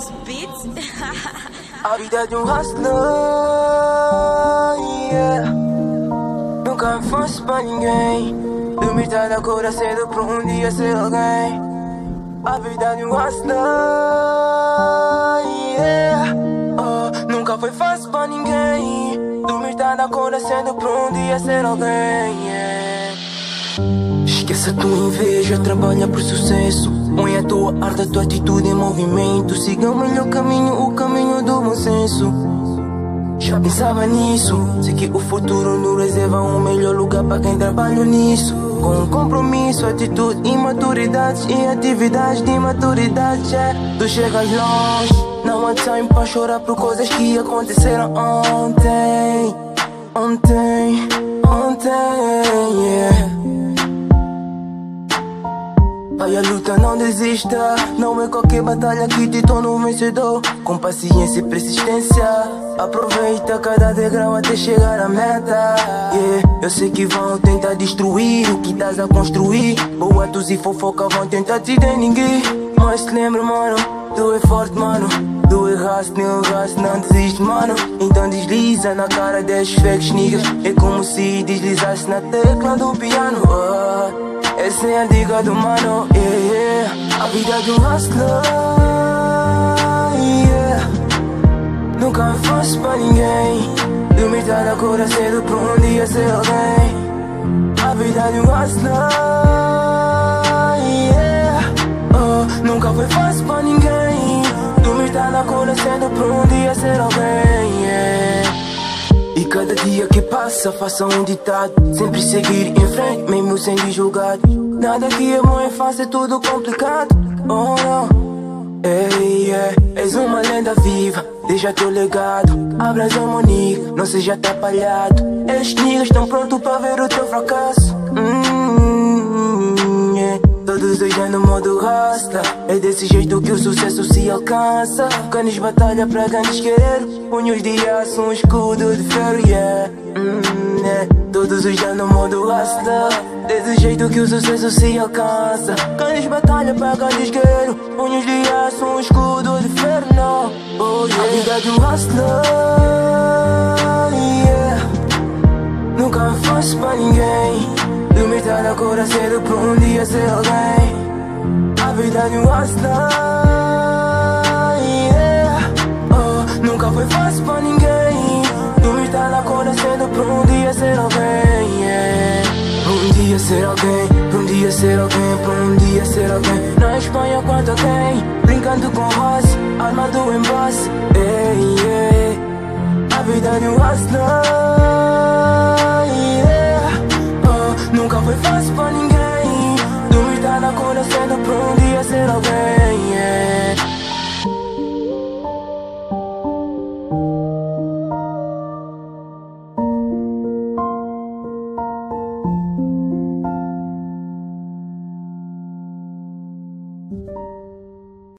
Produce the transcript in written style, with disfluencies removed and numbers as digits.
Os beats. A vida de um hustler, yeah. Nunca me fosse pra ninguém. Dormir tarde, acordar cedo pra um dia ser alguém. A vida de um hustler, yeah. Oh, nunca foi fácil pra ninguém. Dormir tarde, acordar cedo pra um dia ser alguém, yeah. Esqueça a tua inveja, trabalha por sucesso. Põe a tua arte, a tua atitude em movimento. Siga o melhor caminho, o caminho do bom senso. Já pensava nisso? Sei que o futuro nos reserva um melhor lugar para quem trabalha nisso. Com compromisso, atitude e maturidade. E atividades de maturidade, yeah. Tu chegas longe. Não há time para chorar por coisas que aconteceram ontem. Ontem, yeah. Vai a luta, não desista. Não é qualquer batalha que te torna um vencedor. Com paciência e persistência, aproveita cada degrau até chegar à meta, yeah. Eu sei que vão tentar destruir o que estás a construir. Boatos e fofoca vão tentar te denigrir. Mas se lembra, mano, tu é forte, mano. Tu erraste, não desiste, mano. Então desliza na cara desses fakes niggas. É como se deslizasse na tecla do piano, essa é a dica do mano, yeah. A vida de um hustler, yeah. Nunca me fosse pra ninguém. Dormir tarde, acordar cedo pra um dia ser alguém. A vida de um hustler, yeah. Oh, nunca foi fácil pra ninguém. Dormir tarde, acordar cedo pra um dia ser alguém, yeah. E cada dia que passa, faça um ditado. Sempre seguir em frente, mesmo sendo julgado. Nada que é bom é fácil, é tudo complicado. Oh não, ei, yeah. És uma lenda viva, deixa teu legado. Abra as harmonias, não seja atrapalhado. Estes niggas estão prontos para ver o teu fracasso. Yeah. Todos os dias no modo rasta. É desse jeito que o sucesso se alcança. Canis batalha pra grandes guerreiros. Punhos de aço, um escudo de ferro, yeah. Yeah. Todos os dias no modo rasta. Desse jeito que o sucesso se alcança. Canis batalha pra grandes guerreiros. Punhos de aço, um escudo de ferro, não. Oh, yeah. A vida de um hustler, yeah. Nunca me fosse pra ninguém. Dormir tarde, acordar cedo pra um dia ser alguém. A vida de um hustler, yeah. Oh, nunca foi fácil pra ninguém. Dormir tarde, acordar cedo pra um dia ser alguém, yeah. Pra um dia ser alguém, pra um dia ser alguém, pra um dia ser alguém. Na Espanha quanto alguém, brincando com roça, armado em boss, hey, yeah. A vida de um hustler, yeah. Oh, nunca foi fácil pra ninguém. Dormir tarde, acordar cedo pra um dia ser alguém, yeah.